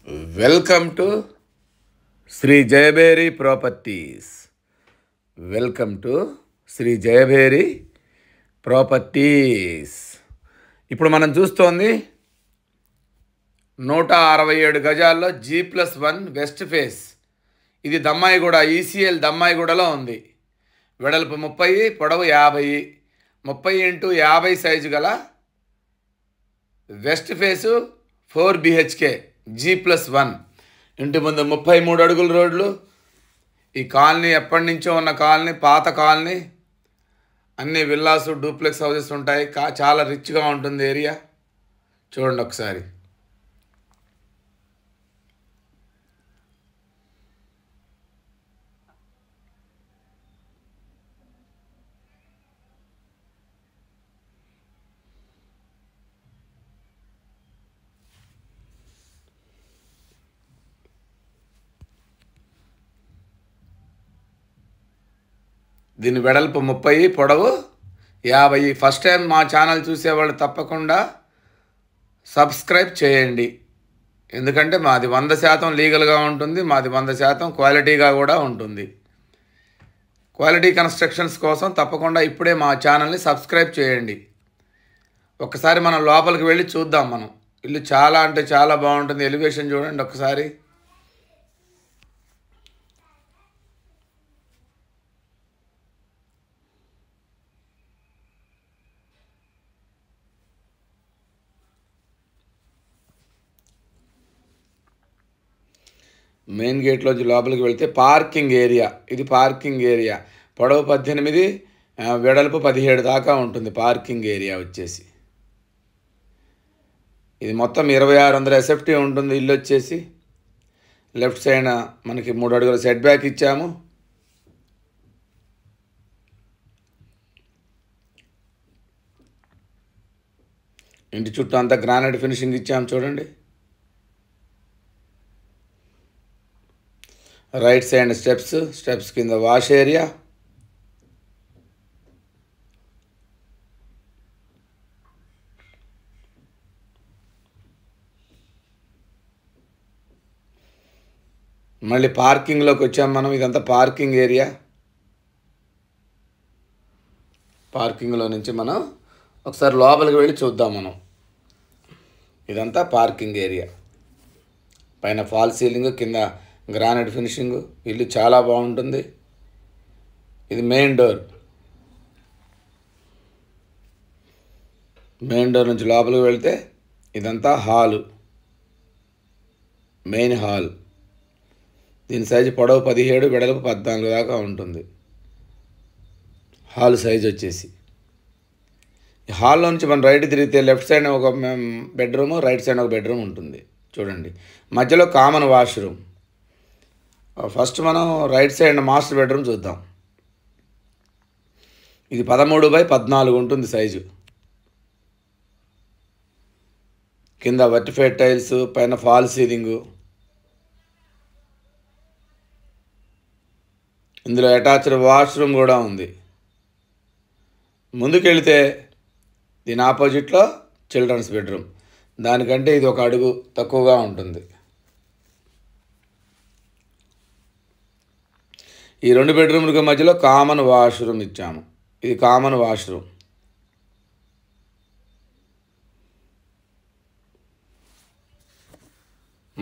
Welcome to Sri Jayaberi Properties. Welcome to Sri Jayaberi Properties. ఇప్పుడు మనం చూస్తోంది 167 గజాల్లో G+1 వెస్ట్ ఫేస్. ఇది దమ్మాయిగూడ ఈసీఎల్ దమ్మాయిగూడలో ఉంది. వెడల్పు 30, పొడవు 50, 30x50 సైజు గల వెస్ట్ ఫేసు 4 BHK G+1. ఇంటి ముందు 33 అడుగుల రోడ్లు. ఈ కాలనీ ఎప్పటి నుంచో ఉన్న కాలనీ, పాత కాలనీ. అన్ని విల్లాసు, డూప్లెక్స్ హౌసెస్ ఉంటాయి. చాలా రిచ్గా ఉంటుంది ఏరియా. చూడండి ఒకసారి. దీని వెడల్పు 30, పొడవు 50. ఫస్ట్ టైం మా ఛానల్ చూసేవాళ్ళు తప్పకుండా సబ్స్క్రైబ్ చేయండి. ఎందుకంటే మాది 100% లీగల్గా ఉంటుంది. మాది 100% క్వాలిటీగా కూడా ఉంటుంది. క్వాలిటీ కన్స్ట్రక్షన్స్ కోసం తప్పకుండా ఇప్పుడే మా ఛానల్ని సబ్స్క్రైబ్ చేయండి. ఒకసారి మనం లోపలికి వెళ్ళి చూద్దాం. మనం ఇల్లు చాలా అంటే చాలా బాగుంటుంది. ఎలివేషన్ చూడండి ఒకసారి. మెయిన్ గేట్లోంచి లోపలికి వెళ్తే పార్కింగ్ ఏరియా. ఇది పార్కింగ్ ఏరియా. పొడవు 18, వెడల్పు 17 దాకా ఉంటుంది పార్కింగ్ ఏరియా వచ్చేసి. ఇది మొత్తం 2600 ఎస్ఎఫ్టీ ఉంటుంది. ఇల్లు వచ్చేసి లెఫ్ట్ సైడ్ మనకి 3 అడుగుల సెట్ బ్యాక్ ఇచ్చాము. ఇంటి చుట్టూ అంతా గ్రానైట్ ఫినిషింగ్ ఇచ్చాము చూడండి. రైట్ సైడ్ స్టెప్స్ కింద వాష్ ఏరియా. మళ్ళీ పార్కింగ్లోకి వచ్చాము మనం. ఇదంతా పార్కింగ్ ఏరియా. పార్కింగ్లో నుంచి మనం ఒకసారి లోపలికి వెళ్ళి చూద్దాం మనం. ఇదంతా పార్కింగ్ ఏరియా. పైన ఫాల్ సీలింగ్, కింద గ్రానైట్ ఫినిషింగ్. ఇల్లు చాలా బాగుంటుంది. ఇది మెయిన్ డోర్. మెయిన్ డోర్ నుంచి లోపలికి వెళ్తే ఇదంతా హాలు, మెయిన్ హాల్. దీని సైజు పొడవు 17, వెడల్పు 14 దాకా ఉంటుంది. హాల్ సైజ్ వచ్చేసి. ఈ హాల్లో నుంచి మనం రైట్ తిరిగితే లెఫ్ట్ సైడ్ ఒక బెడ్రూము, రైట్ సైడ్ ఒక బెడ్రూమ్ ఉంటుంది చూడండి. మధ్యలో కామన్ వాష్రూమ్. ఫస్ట్ మనం రైట్ సైడ్ మాస్టర్ బెడ్రూమ్ చూద్దాం. ఇది 13x14 ఉంటుంది సైజు. కింద వర్టిఫైడ్ టైల్స్, పైన ఫాల్ సీలింగు. ఇందులో అటాచ్డ్ వాష్రూమ్ కూడా ఉంది. ముందుకెళ్తే దీని ఆపోజిట్లో చిల్డ్రన్స్ బెడ్రూమ్. దానికంటే ఇది ఒక అడుగు తక్కువగా ఉంటుంది. ఈ 2 బెడ్రూమ్లకు మధ్యలో కామన్ వాష్రూమ్ ఇచ్చాము. ఇది కామన్ వాష్రూమ్.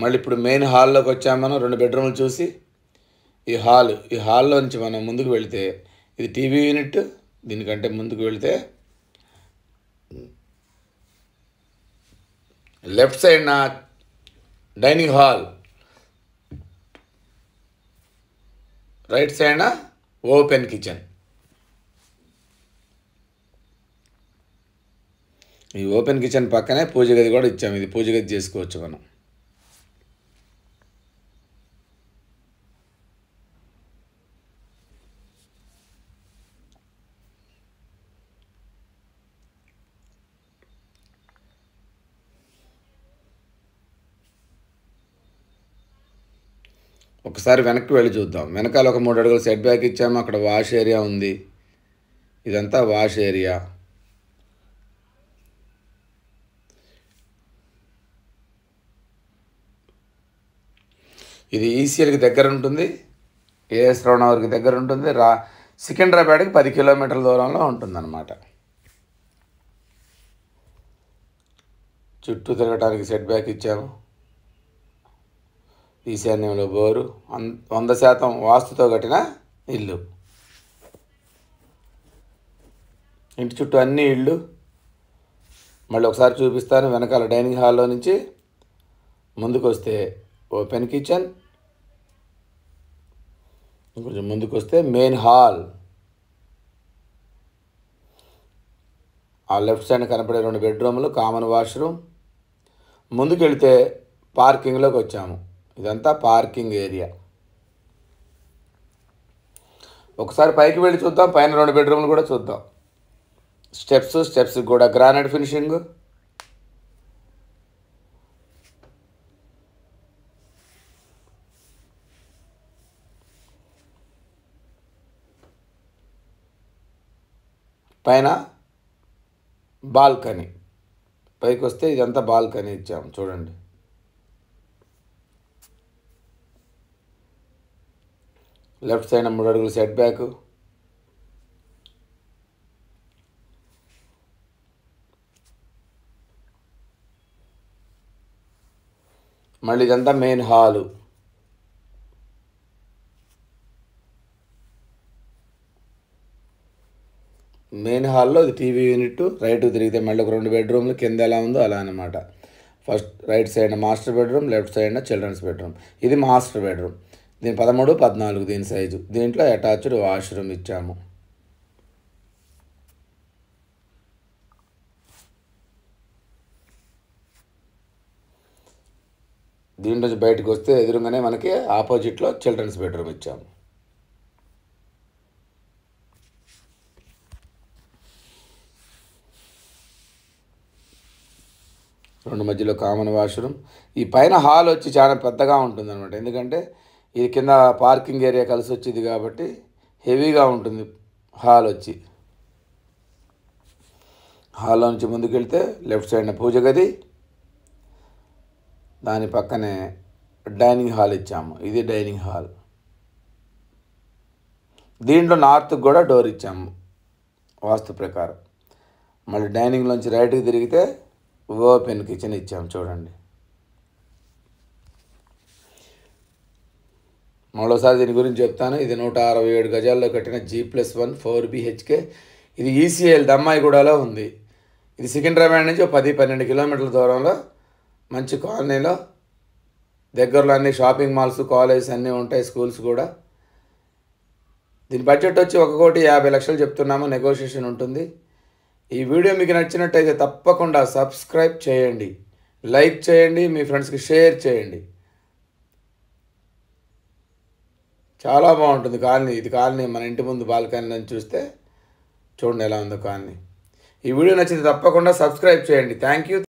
మళ్ళీ ఇప్పుడు మెయిన్ హాల్లోకి వచ్చాము మనం. 2 బెడ్రూమ్లు చూసి ఈ హాల్లో నుంచి మనం ముందుకు వెళితే ఇది టీవీ యూనిట్. దీనికంటే ముందుకు వెళితే లెఫ్ట్ సైడ్ నా dining hall, right side open kitchen. ఈ ఓపెన్ కిచెన్ పక్కనే పూజ గది కూడా ఇచ్చాము. ఇది పూజ గది చేసుకోవచ్చు మనం. ఒకసారి వెనక్కి వెళ్ళి చూద్దాం. వెనకాల ఒక 3 అడుగుల సెట్ బ్యాక్ ఇచ్చాము. అక్కడ వాష్ ఏరియా ఉంది. ఇదంతా వాష్ ఏరియా. ఇది ఈసీఎల్కి దగ్గర ఉంటుంది, ఏఎస్ రోడ్ దగ్గర ఉంటుంది, సికింద్రాబాద్కి 10 కిలోమీటర్ల దూరంలో ఉంటుందన్నమాట. చుట్టూ తిరగటానికి సెట్ బ్యాక్ ఇచ్చాము. ఈశాన్యంలో బోరు, 100% వాస్తుతో కట్టిన ఇల్లు. ఇంటి చుట్టూ అన్ని ఇళ్ళు. మళ్ళీ ఒకసారి చూపిస్తాను. వెనకాల డైనింగ్ హాల్లో నుంచి ముందుకు వస్తే ఓపెన్ కిచెన్, కొంచెం ముందుకు వస్తే మెయిన్ హాల్. ఆ లెఫ్ట్ సైడ్ కనపడే 2 బెడ్రూమ్లు, కామన్ వాష్రూమ్. ముందుకు వెళితే పార్కింగ్లోకి వచ్చాము. ఇదంతా పార్కింగ్ ఏరియా. ఒకసారి పైకి వెళ్ళి చూద్దాం. పైన 2 బెడ్రూమ్లు కూడా చూద్దాం. స్టెప్స్ కూడా గ్రానైట్ ఫినిషింగ్. పైన బాల్కనీ. పైకి వస్తే ఇదంతా బాల్కనీ ఇచ్చాము చూడండి. లెఫ్ట్ సైడ్ 3 అడుగులు సెట్ బ్యాక్. మళ్ళీ ఇదంతా మెయిన్ హాలు. మెయిన్ హాల్లో ఇది టీవీ యూనిట్. రైట్ తిరిగితే మళ్ళీ ఒక 2 బెడ్రూమ్లు. కింద ఎలా ఉందో అలా అనమాట. First right side master bedroom, left side children's bedroom. ఇది మాస్టర్ బెడ్రూమ్. దీని 13, 14 దీని సైజు. దీంట్లో అటాచ్డ్ వాష్రూమ్ ఇచ్చాము. దీంట్లో బయటకు వస్తే ఎదురుగానే మనకి ఆపోజిట్లో చిల్డ్రన్స్ బెడ్రూమ్ ఇచ్చాము. రెండు మధ్యలో కామన్ వాష్రూమ్. ఈ పైన హాల్ వచ్చి చాలా పెద్దగా ఉంటుంది అనమాట. ఎందుకంటే ఇది కింద పార్కింగ్ ఏరియా కలిసి వచ్చింది కాబట్టి హెవీగా ఉంటుంది హాల్ వచ్చి. హాల్లో నుంచి ముందుకెళ్తే లెఫ్ట్ సైడ్న పూజ గది, దాని పక్కనే డైనింగ్ హాల్ ఇచ్చాము. ఇది డైనింగ్ హాల్. దీంట్లో నార్త్కి కూడా డోర్ ఇచ్చాము వాస్తు ప్రకారం. మళ్ళీ డైనింగ్లోంచి రైట్కి తిరిగితే ఓపెన్ కిచెన్ ఇచ్చాము చూడండి. మరోసారి దీని గురించి చెప్తాను. ఇది 167 గజాల్లో కట్టిన G+1 4 BHK. ఇది ఈసీఎల్ దమ్మాయిగూడలో ఉంది. ఇది సికింద్రాబాద్ నుంచి 10-12 కిలోమీటర్ల దూరంలో మంచి కాలనీలో. దగ్గరలో అన్ని షాపింగ్ మాల్స్, కాలేజెస్ అన్నీ ఉంటాయి, స్కూల్స్ కూడా. దీని బడ్జెట్ వచ్చి 1,50,00,000 చెప్తున్నాము. నెగోషియేషన్ ఉంటుంది. ఈ వీడియో మీకు నచ్చినట్టయితే తప్పకుండా సబ్స్క్రైబ్ చేయండి, లైక్ చేయండి, మీ ఫ్రెండ్స్కి షేర్ చేయండి. చాలా బాగుంటుంది కాలనీ. ఇది కాలనీ మన ఇంటి ముందు బాల్కనీ నుంచి చూస్తే చూడండి ఎలా ఉందో కాలనీ. ఈ వీడియో నచ్చితే తప్పకుండా సబ్స్క్రైబ్ చేయండి. Thank you.